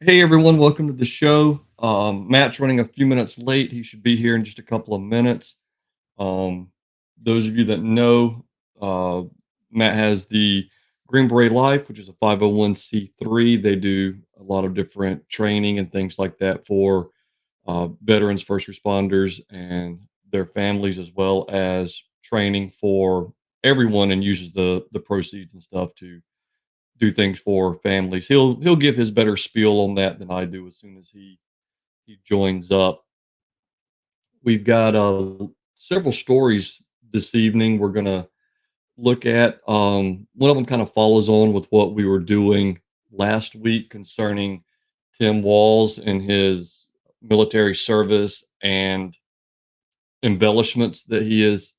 Hey everyone, welcome to the show. Matt's running a few minutes late. He should be here in just a couple of minutes. Um, those of you that know, uh, Matt has the Green Beret Life, which is a 501(c)(3). They do a lot of different training and things like that for veterans, first responders, and their families, as well as training for everyone, and uses the proceeds and stuff to do things for families. He'll give his better spiel on that than I do as soon as he joins up. We've got several stories this evening we're gonna look at. One of them kind of follows on with what we were doing last week concerning Tim Walz and his military service and embellishments that he is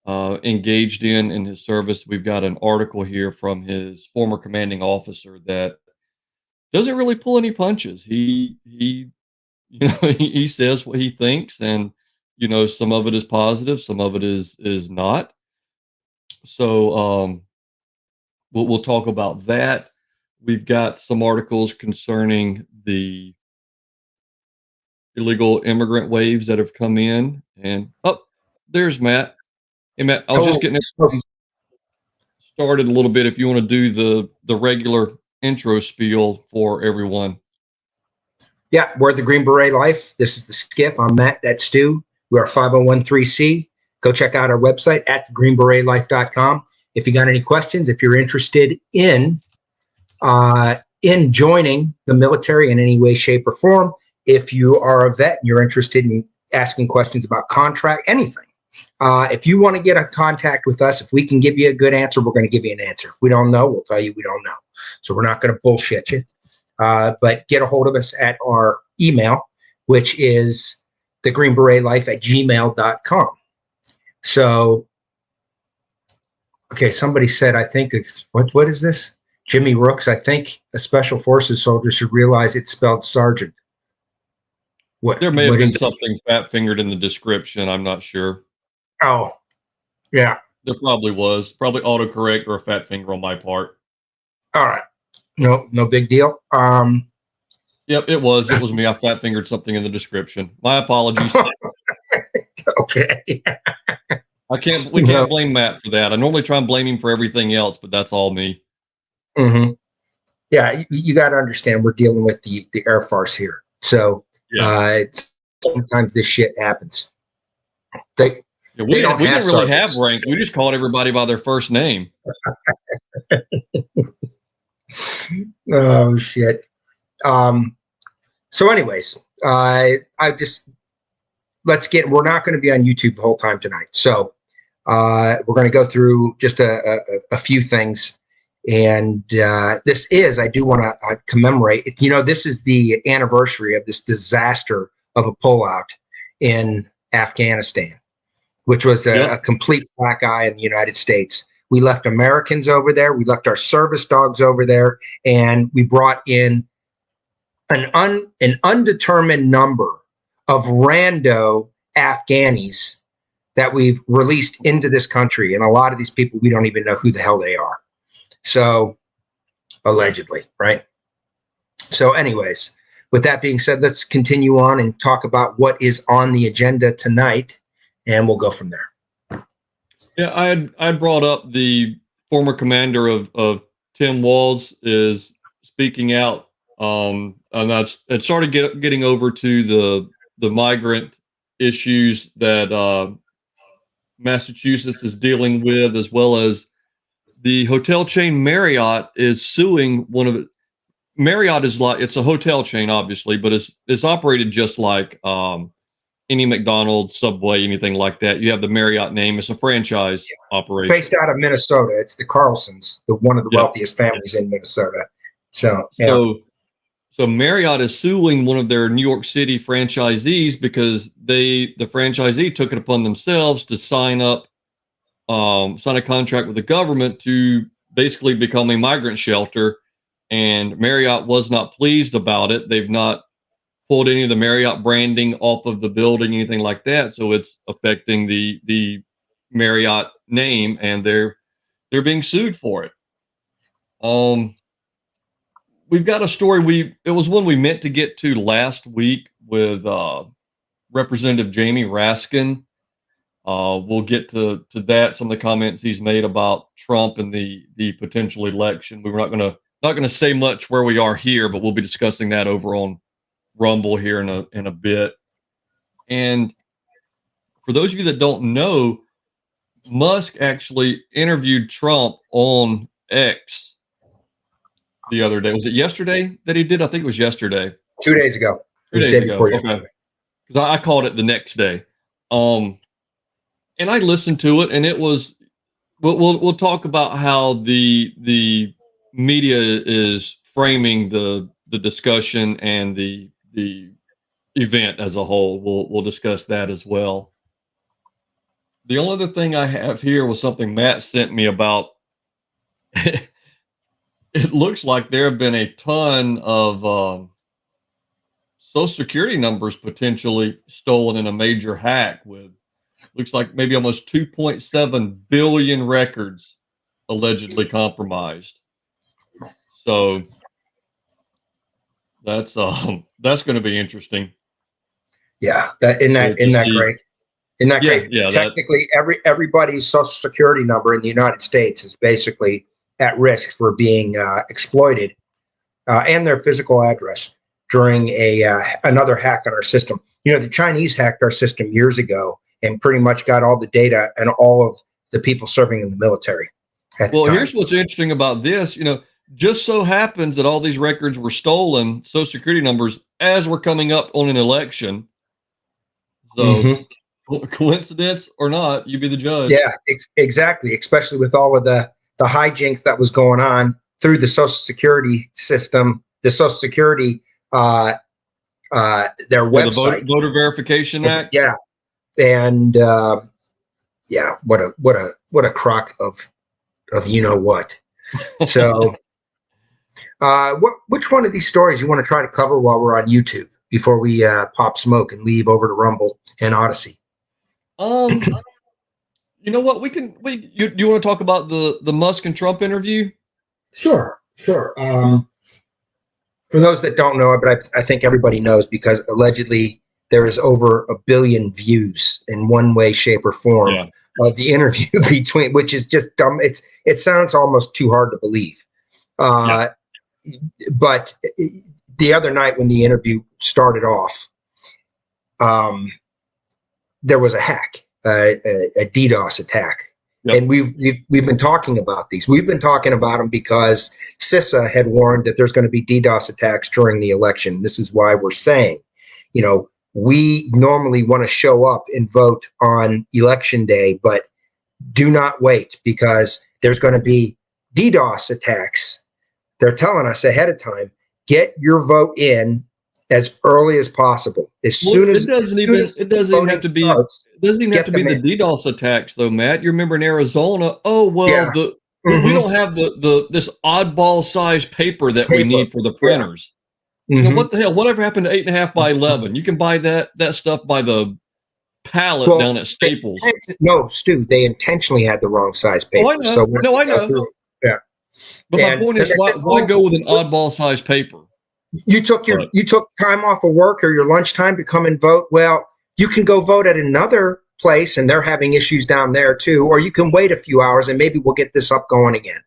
engaged in his service. We've got an article here from his former commanding officer that doesn't really pull any punches. He he says what he thinks, and some of it is positive, some of it is not. So we'll talk about that. We've got some articles concerning the illegal immigrant waves that have come in, and there's Matt. Hey Matt, I was just Hello. getting started a little bit. If you want to do the regular intro spiel for everyone. Yeah, we're at the Green Beret Life. This is the SCIF. I'm Matt. That's Stu. We are 501(c). Go check out our website at TheGreenBeretLife.com. If you got any questions, if you're interested in joining the military in any way, shape, or form, if you are a vet and you're interested in asking questions about contract, anything. If you want to get in contact with us, if we can give you a good answer, we're going to give you an answer. If we don't know, we'll tell you we don't know. So we're not going to bullshit you. But get a hold of us at our email, which is thegreenberetlife@gmail.com. So, okay, somebody said, I think, what is this? Jimmy Rooks, I think a Special Forces soldier should realize it's spelled sergeant. There may have been something fat fingered in the description. I'm not sure. Oh, yeah. There probably was. Probably autocorrect or a fat finger on my part. All right. No big deal. Yep, it was. It was me. I fat fingered something in the description. My apologies. Okay. We can't blame Matt for that. I normally try and blame him for everything else, but that's all me. Mm-hmm. Yeah, you got to understand we're dealing with the Air Force here. So Yeah. sometimes this shit happens. We didn't really have rank. We just called everybody by their first name. Oh shit. So anyways, we're not going to be on YouTube the whole time tonight. So we're going to go through just a few things. And I do want to commemorate, this is the anniversary of this disaster of a pullout in Afghanistan, which was a complete black eye in the United States. We left Americans over there. We left our service dogs over there, and we brought in an undetermined number of rando Afghanis that we've released into this country. And a lot of these people, we don't even know who the hell they are. So allegedly, right? So anyways, with that being said, let's continue on and talk about what is on the agenda tonight, and we'll go from there. Yeah, I brought up the former commander of Tim Walz is speaking out, and it started getting over to the migrant issues that Massachusetts is dealing with, as well as the hotel chain Marriott is suing one of it. Marriott is it's a hotel chain, obviously, but it's operated just like any McDonald's, Subway, anything like that. You have the Marriott name. It's a franchise operation. Based out of Minnesota. It's the Carlsons, one of the wealthiest families in Minnesota. So Marriott is suing one of their New York City franchisees because the franchisee took it upon themselves to sign a contract with the government to basically become a migrant shelter, and Marriott was not pleased about it. They've not pulled any of the Marriott branding off of the building, anything like that. So it's affecting the Marriott name, and they're being sued for it. we've got a story. It was one we meant to get to last week with Representative Jamie Raskin. We'll get to that. Some of the comments he's made about Trump and the potential election. We were not gonna say much where we are here, but we'll be discussing that over on Rumble here in a bit. And for those of you that don't know, Musk actually interviewed Trump on X the other day. Was it yesterday that he did? I think it was yesterday. 2 days ago. 2 days ago. Okay. Because I called it the next day. And I listened to it, and it was. We'll talk about how the media is framing the discussion and the event as a whole. We'll discuss that as well. The only other thing I have here was something Matt sent me about. It looks like there have been a ton of Social Security numbers potentially stolen in a major hack with, looks like maybe almost 2.7 billion records allegedly compromised. So that's going to be interesting. Yeah, isn't that great? Isn't that great? Yeah. Technically, everybody's Social Security number in the United States is basically at risk for being exploited, and their physical address during another hack on our system. You know, the Chinese hacked our system years ago and pretty much got all the data and all of the people serving in the military. Well, here's what's interesting about this. You know, just so happens that all these records were stolen, Social Security numbers, as we're coming up on an election. So, coincidence or not, you be the judge. Yeah, exactly. Especially with all of the hijinks that was going on through the Social Security system, the Social Security, their website, the Voter Verification Act. Yeah, and what a crock of you know what. So, which one of these stories you want to try to cover while we're on YouTube before we pop smoke and leave over to Rumble and Odysee? You know what? You want to talk about the Musk and Trump interview? Sure. For those that don't know it, but I think everybody knows, because allegedly there is over 1 billion views in one way, shape, or form of the interview between, which is just dumb. It sounds almost too hard to believe. But the other night when the interview started off, there was a hack, a DDoS attack. Yep. And we've been talking about these. We've been talking about them because CISA had warned that there's going to be DDoS attacks during the election. This is why we're saying, you know, we normally want to show up and vote on election day, but do not wait, because there's going to be DDoS attacks. They're telling us ahead of time, get your vote in as early as possible. As soon as it doesn't even have to be the DDoS attacks, though, Matt. You remember in Arizona? Oh well, we don't have this oddball size paper that we need for the printers. You know, what the hell? Whatever happened to 8.5 by 11? You can buy that stuff by the pallet down at Staples. No, Stu, they intentionally had the wrong size paper. Oh, I know. I know. Yeah. But my point is, why go with an oddball size paper? You took time off of work or your lunchtime to come and vote. Well, you can go vote at another place, and they're having issues down there too. Or you can wait a few hours, and maybe we'll get this up going again.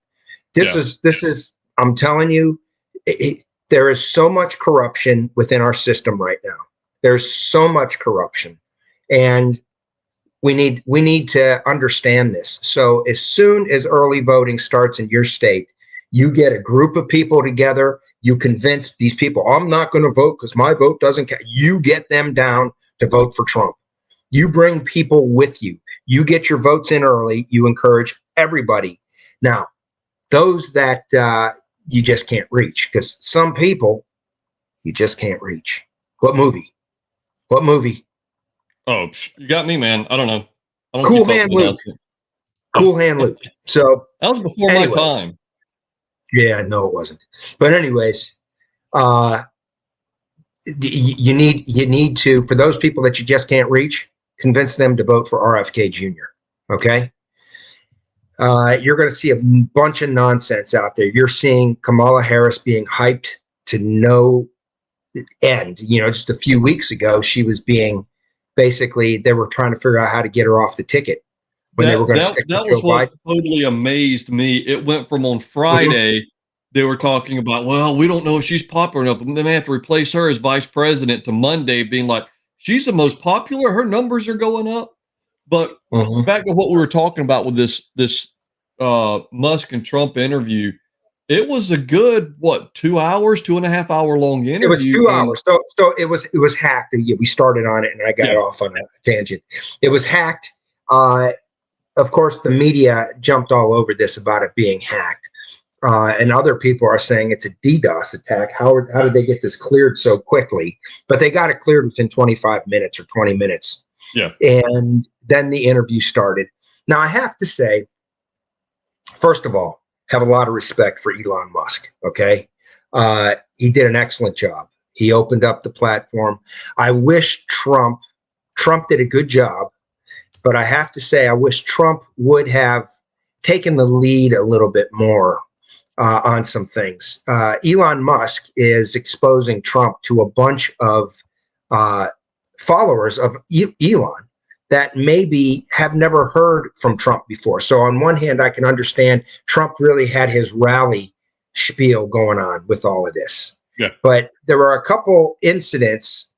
This is. I'm telling you, there is so much corruption within our system right now. There's so much corruption, and we need to understand this. So as soon as early voting starts in your state, you get a group of people together. You convince these people, I'm not going to vote because my vote doesn't count. You get them down to vote for Trump. You bring people with you. You get your votes in early. You encourage everybody. Now, those that you just can't reach, because some people you just can't reach. What movie? Oh, you got me, man. I don't know. Cool Hand Luke. Cool Hand Luke. So that was before my time. Yeah, no, it wasn't. But anyways, you need to, for those people that you just can't reach, convince them to vote for RFK Jr. Okay. you're going to see a bunch of nonsense out there. You're seeing Kamala Harris being hyped to no end. Just a few weeks ago, she was being basically, they were trying to figure out how to get her off the ticket when they were going to stick with Joe was what Biden. totally amazed me. It went from on Friday, they were talking about, well, we don't know if she's popular enough. They may have to replace her as vice president, to Monday being like, she's the most popular. Her numbers are going up. But back to what we were talking about with this Musk and Trump interview, it was a good 2 hours, 2.5 hour long interview. It was 2 hours. So it was hacked. We started on it, and I got off on a tangent. It was hacked. Of course, the media jumped all over this about it being hacked. And other people are saying it's a DDoS attack. How did they get this cleared so quickly? But they got it cleared within 25 minutes or 20 minutes. Yeah. And then the interview started. Now, I have to say, first of all, have a lot of respect for Elon Musk. Okay. He did an excellent job. He opened up the platform. I wish Trump did a good job, but I have to say, I wish Trump would have taken the lead a little bit more on some things. Elon Musk is exposing Trump to a bunch of followers of Elon that maybe have never heard from Trump before. So on one hand, I can understand Trump really had his rally spiel going on with all of this. Yeah. But there were a couple instances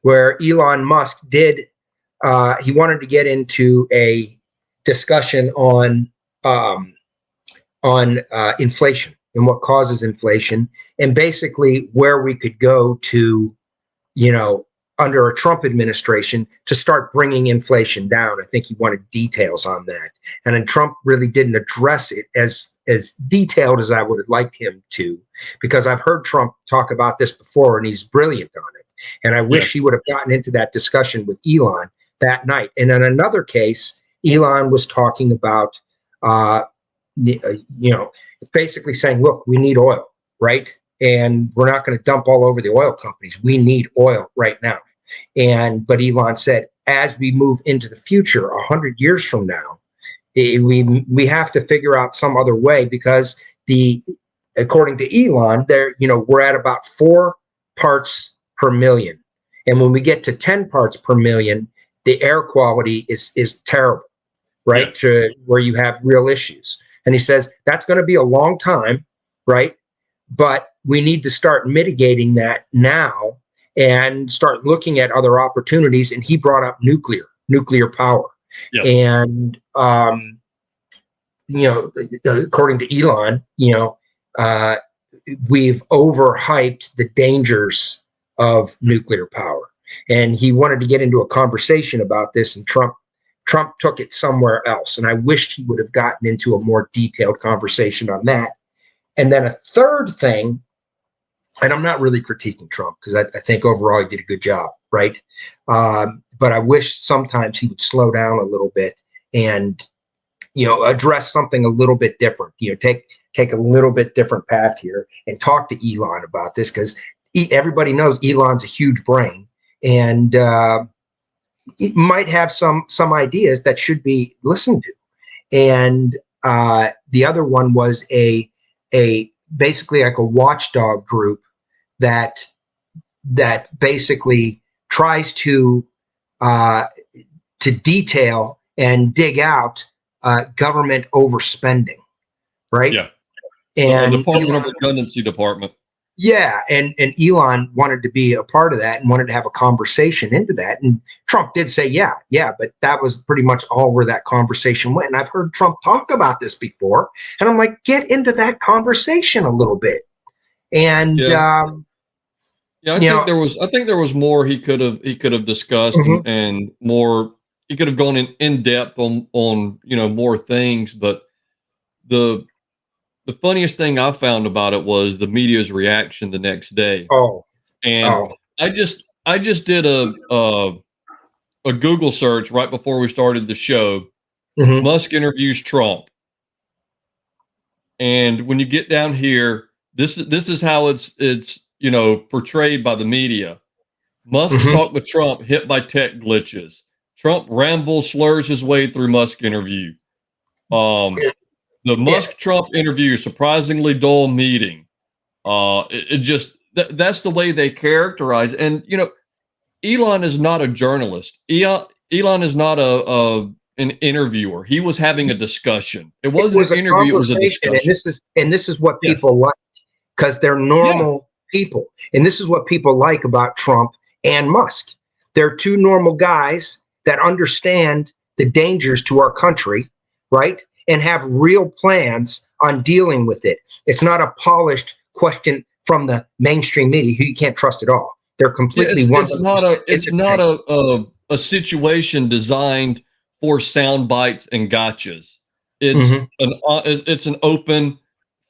where Elon Musk did, he wanted to get into a discussion on inflation and what causes inflation, and basically where we could go to, under a Trump administration to start bringing inflation down. I think he wanted details on that. And then Trump really didn't address it as detailed as I would have liked him to, because I've heard Trump talk about this before and he's brilliant on it. And I wish he would have gotten into that discussion with Elon that night. And in another case, Elon was talking about, basically saying, look, we need oil, right? And we're not going to dump all over the oil companies. We need oil right now. But Elon said, as we move into the future, 100 years from now, we have to figure out some other way, because according to Elon, we're at about 4 parts per million. And when we get to 10 parts per million, the air quality is terrible, right? To where you have real issues. And he says, that's going to be a long time, right? But we need to start mitigating that now and start looking at other opportunities. And he brought up nuclear power. Yes. And, according to Elon, we've overhyped the dangers of nuclear power. And he wanted to get into a conversation about this, and Trump took it somewhere else. And I wished he would have gotten into a more detailed conversation on that. And then a third thing, and I'm not really critiquing Trump because I think overall he did a good job, right? But I wish sometimes he would slow down a little bit and, address something a little bit different, take a little bit different path here and talk to Elon about this, because everybody knows Elon's a huge brain, and it might have some ideas that should be listened to. And the other one was a basically like a watchdog group that basically tries to detail and dig out government overspending, right? Yeah. And the Department of Redundancy Department. Yeah, and Elon wanted to be a part of that and wanted to have a conversation into that. And Trump did say, yeah, but that was pretty much all where that conversation went. And I've heard Trump talk about this before, and I'm like, get into that conversation a little bit. And I think there was more he could have discussed, and more he could have gone in depth on more things. But the funniest thing I found about it was the media's reaction the next day. I just did a Google search right before we started the show. Musk interviews Trump, and when you get down here, this is how it's portrayed by the media. Musk talked with Trump, hit by tech glitches. Trump rambles, slurs his way through Musk interview. The Musk-Trump interview, surprisingly dull meeting. It just, that's the way they characterize. And, you know, Elon is not a journalist. Elon is not an interviewer. He was having a discussion. It wasn't an interview, it was a discussion. And this is what people like, because they're normal people. And this is what people like about Trump and Musk. They're two normal guys that understand the dangers to our country, right? And have real plans on dealing with it. It's not a polished question from the mainstream media who you can't trust at all. They're completely it's not a situation designed for sound bites and gotchas. It's an open,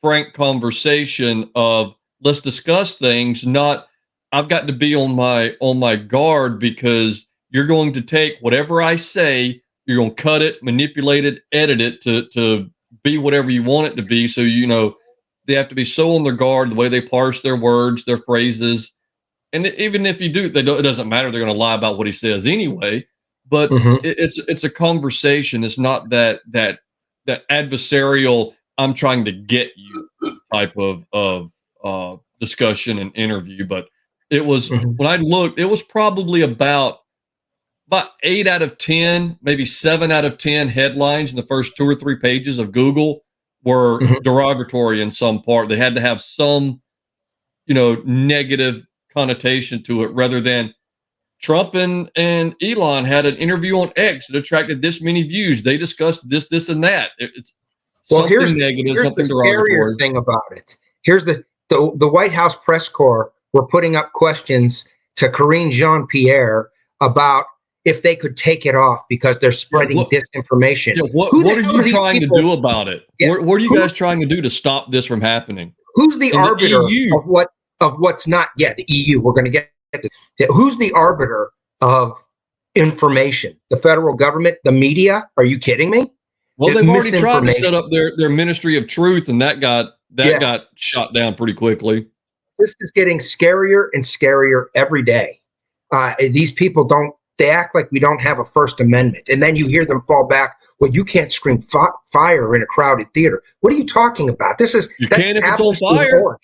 frank conversation of, let's discuss things, not I've got to be on my guard because you're going to take whatever I say, you're going to cut it, manipulate it, edit it to be whatever you want it to be. So, you know, they have to be so on their guard, the way they parse their words, their phrases. And even if you do, it doesn't matter. They're going to lie about what he says anyway. But it's a conversation. It's not that adversarial, I'm trying to get you type of discussion and interview. But it was, when I looked, it was probably about 8 out of 10, maybe 7 out of 10 headlines in the first 2 or 3 pages of Google were derogatory in some part. They had to have some, you know, negative connotation to it, rather than Trump and Elon had an interview on X that attracted this many views. They discussed this, and that. It's something negative, something derogatory. Here's the scarier thing about it. Here's the White House press corps were putting up questions to Karine Jean-Pierre about if they could take it off because they're spreading disinformation. Yeah, what are you trying to do about it? Yeah, what are you guys trying to do to stop this from happening? Who's the arbiter of what's not? Yeah, the EU. We're going to get to. Who's the arbiter of information? The federal government? The media? Are you kidding me? Well, they've already tried to set up their Ministry of Truth, and that got shot down pretty quickly. This is getting scarier and scarier every day. These people they act like we don't have a First Amendment. And then you hear them fall back. Well, you can't scream fire in a crowded theater. What are you talking about? That's can if it's on fire.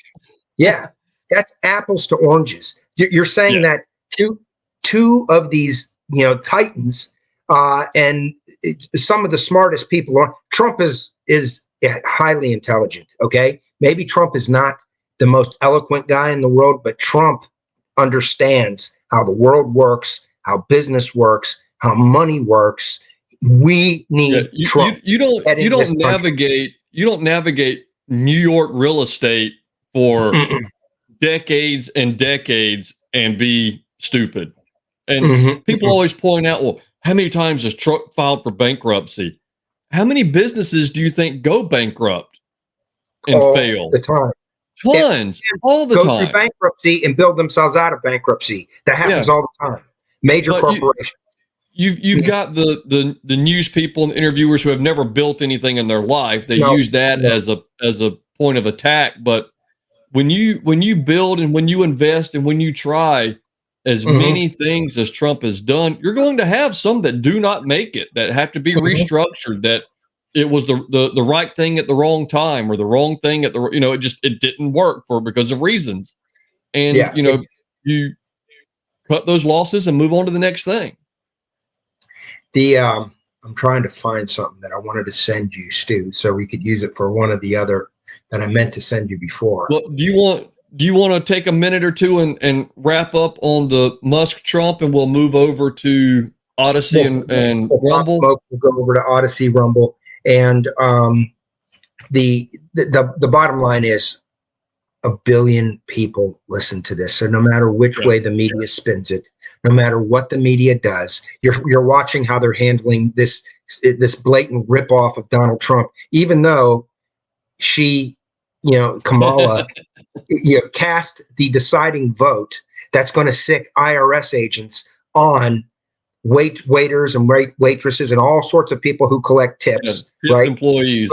Yeah, that's apples to oranges. You're saying that two of these, you know, titans and some of the smartest people on Trump is highly intelligent. Okay, maybe Trump is not the most eloquent guy in the world, but Trump understands how the world works, how business works, how money works. We need Trump. You don't navigate New York real estate for decades and decades and be stupid. And people always point out, well, how many times has Trump filed for bankruptcy? How many businesses do you think go bankrupt and fail? The time. Tons, all the time. Go through bankruptcy and build themselves out of bankruptcy. That happens all the time. Major corporations. You've got the news people and interviewers who have never built anything in their life. They use that as a point of attack. But when you build and when you invest and when you try as many things as Trump has done, you're going to have some that do not make it, that have to be restructured, that it was the right thing at the wrong time, or the wrong thing at the, you know, it didn't work because of reasons. And, you know, you cut those losses and move on to the next thing. I'm trying to find something that I wanted to send you, Stu, so we could use it for one or the other that I meant to send you before. Well, do you want to take a minute or two and wrap up on the Musk Trump, and we'll move over to Odysee and Rumble? We'll go over to Odysee, Rumble, and the bottom line is 1 billion people listen to this. So no matter which way the media spins it, no matter what the media does, you're watching how they're handling this blatant ripoff of Donald Trump, even though she, you know, Kamala, you know, cast the deciding vote that's going to sick IRS agents on waiters and waitresses and all sorts of people who collect tips, right? Employees.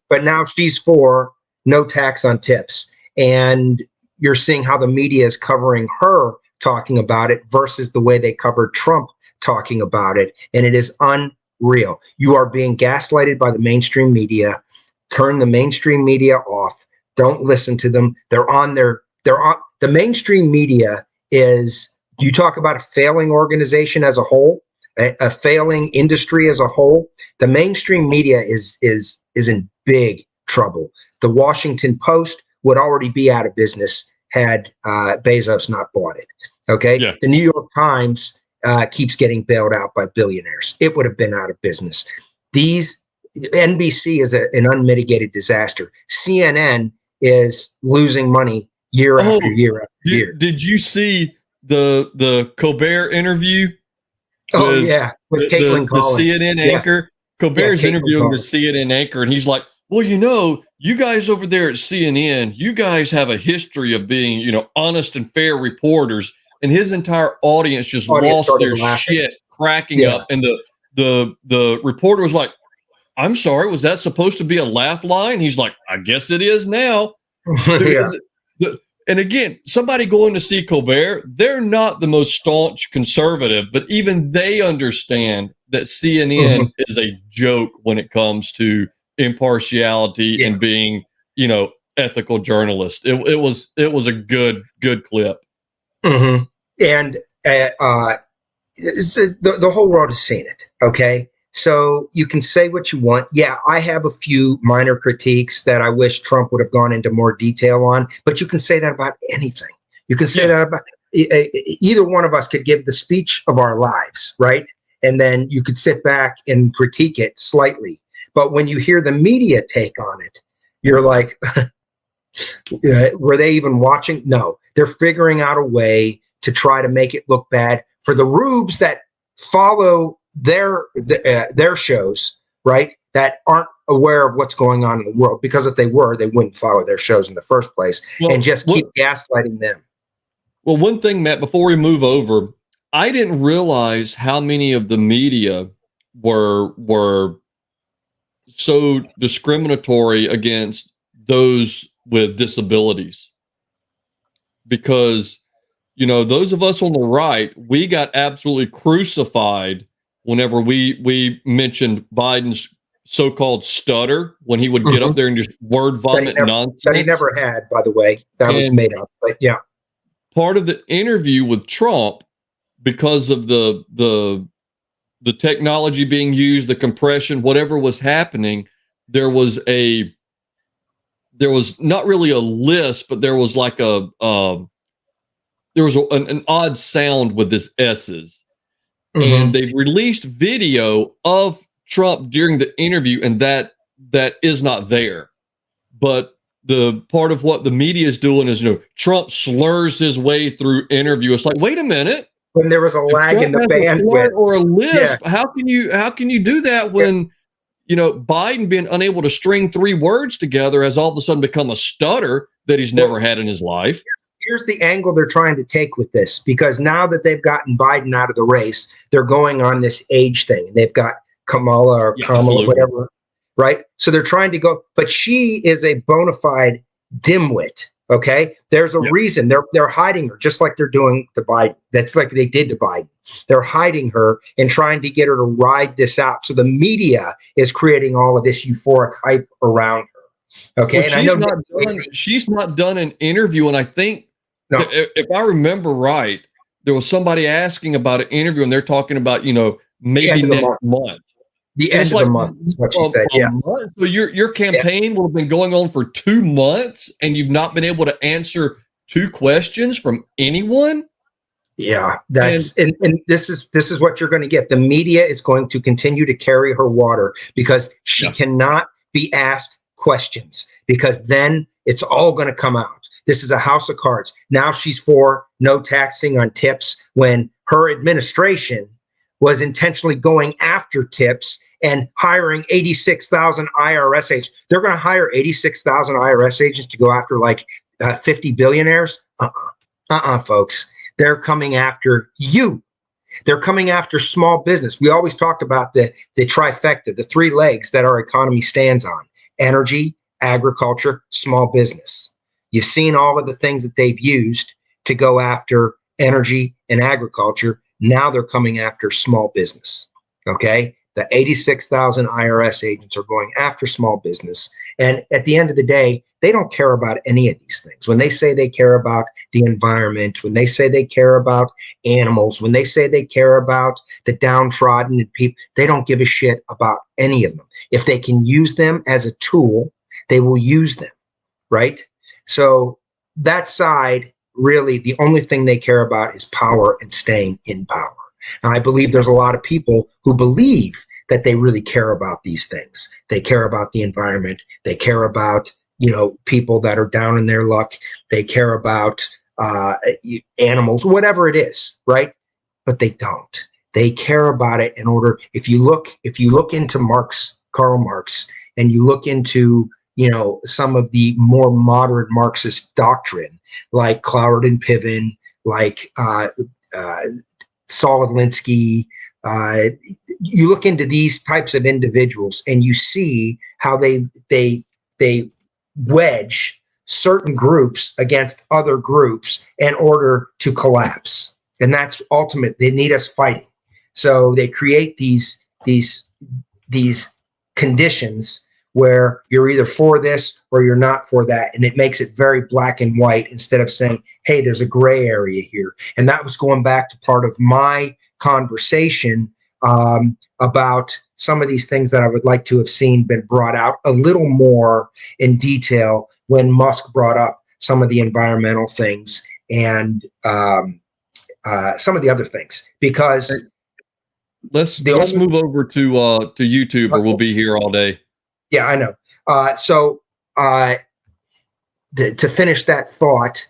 But now she's for no tax on tips. And you're seeing how the media is covering her talking about it versus the way they covered Trump talking about it, and it is unreal. You are being gaslighted by the mainstream media. Turn the mainstream media off. Don't listen to them. They're on the mainstream media is, you talk about a failing organization as a whole, a failing industry as a whole. The mainstream media is in big trouble. The Washington Post would already be out of business had Bezos not bought it. Okay. Yeah. The New York Times keeps getting bailed out by billionaires. It would have been out of business. NBC is an unmitigated disaster. CNN is losing money year after year after year. Did you see the Colbert interview? With Caitlin Collins, the CNN anchor. Colbert's interviewing the CNN anchor, and he's like, well, you guys over there at CNN, you guys have a history of being, honest and fair reporters. And his entire audience just lost their shit, cracking up. And the reporter was like, I'm sorry, was that supposed to be a laugh line? He's like, I guess it is now. And again, somebody going to see Colbert, they're not the most staunch conservative, but even they understand that CNN is a joke when it comes to impartiality and being, ethical journalist. It was a good clip. And the whole world has seen it. Okay. So you can say what you want. Yeah, I have a few minor critiques that I wish Trump would have gone into more detail on, but you can say that about anything. You can say that about either one of us could give the speech of our lives, right? And then you could sit back and critique it slightly. But when you hear the media take on it, you're like, were they even watching? No, they're figuring out a way to try to make it look bad for the rubes that follow their shows, right? That aren't aware of what's going on in the world, because if they were, they wouldn't follow their shows in the first place and just keep gaslighting them. Well, one thing, Matt, before we move over, I didn't realize how many of the media were so discriminatory against those with disabilities, because those of us on the right, we got absolutely crucified whenever we mentioned Biden's so-called stutter, when he would get up there and just word vomit nonsense. That he never had, by the way. That was made up, but yeah. Part of the interview with Trump, because of the technology being used, the compression, whatever was happening, there was not really a lisp, but there was like an odd sound with his S's. And they've released video of Trump during the interview, and that is not there. But the part of what the media is doing is, Trump slurs his way through interview. It's like, wait a minute. When there was a lag in the bandwidth or a lisp, how can you do that when Biden being unable to string three words together has all of a sudden become a stutter that he's never had in his life? Here's the angle they're trying to take with this, because now that they've gotten Biden out of the race, they're going on this age thing. They've got Kamala or Kamala, whatever, right? So they're trying to go, but she is a bona fide dimwit. Okay. There's a reason they're hiding her, just like they're doing to Biden. That's like they did to Biden. They're hiding her and trying to get her to ride this out. So the media is creating all of this euphoric hype around her. Okay. Well, and she's not done an interview. And I think, if I remember right, there was somebody asking about an interview, and they're talking about, maybe next month. The end of the month is what she said. Yeah. So your campaign will have been going on for 2 months, and you've not been able to answer 2 questions from anyone. Yeah, and this is what you're going to get. The media is going to continue to carry her water, because she cannot be asked questions, because then it's all going to come out. This is a house of cards. Now she's for no taxing on tips, when her administration was intentionally going after tips and hiring 86,000 IRS agents. They're going to hire 86,000 IRS agents to go after 50 billionaires. Folks. They're coming after you. They're coming after small business. We always talk about the trifecta, the 3 legs that our economy stands on: energy, agriculture, small business. You've seen all of the things that they've used to go after energy and agriculture. Now they're coming after small business. Okay. The 86,000 IRS agents are going after small business. And at the end of the day, they don't care about any of these things. When they say they care about the environment, when they say they care about animals, when they say they care about the downtrodden and people, they don't give a shit about any of them. If they can use them as a tool, they will use them, right? So that side, really, the only thing they care about is power and staying in power. Now, I believe there's a lot of people who believe that they really care about these things. They care about the environment. They care about, people that are down in their luck. They care about animals, whatever it is, right? But they don't. They care about it in order. If you look into Karl Marx, and you look into some of the more moderate Marxist doctrine, like Cloward and Piven, like Saul Alinsky, you look into these types of individuals, and you see how they wedge certain groups against other groups in order to collapse, and that's ultimate. They need us fighting, so they create these conditions where you're either for this or you're not for that. And it makes it very black and white instead of saying, hey, there's a gray area here. And that was going back to part of my conversation about some of these things that I would like to have seen been brought out a little more in detail when Musk brought up some of the environmental things and some of the other things, because let's move over to YouTube, or we'll be here all day. Yeah, I know. So to finish that thought,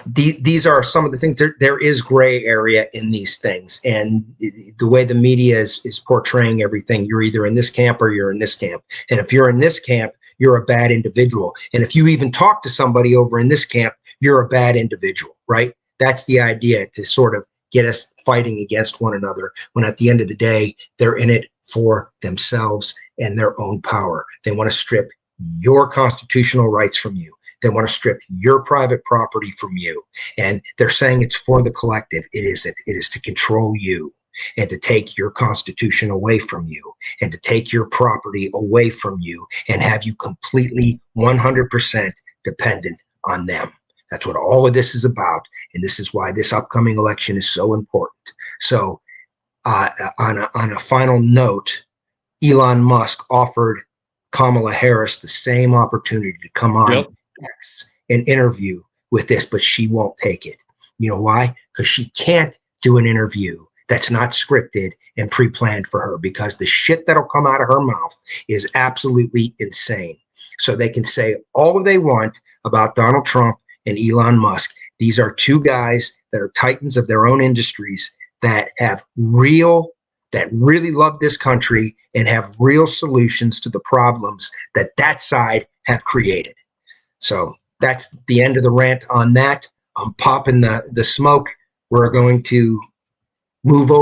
these are some of the things. There is gray area in these things, and the way the media is portraying everything, you're either in this camp or you're in this camp. And if you're in this camp, you're a bad individual. And if you even talk to somebody over in this camp, you're a bad individual, right? That's the idea, to sort of get us fighting against one another, when at the end of the day, they're in it for themselves and their own power. They want to strip your constitutional rights from you. They want to strip your private property from you. And they're saying it's for the collective. It isn't. It is to control you and to take your constitution away from you and to take your property away from you and have you completely 100% dependent on them. That's what all of this is about. And this is why this upcoming election is so important. So on a final note, Elon Musk offered Kamala Harris the same opportunity to come on X and interview with this, but she won't take it. You know why? Because she can't do an interview that's not scripted and pre-planned for her, because the shit that'll come out of her mouth is absolutely insane. So they can say all they want about Donald Trump and Elon Musk. These are two guys that are titans of their own industries, that really love this country and have real solutions to the problems that side have created. So that's the end of the rant on that. I'm popping the smoke. We're going to move over.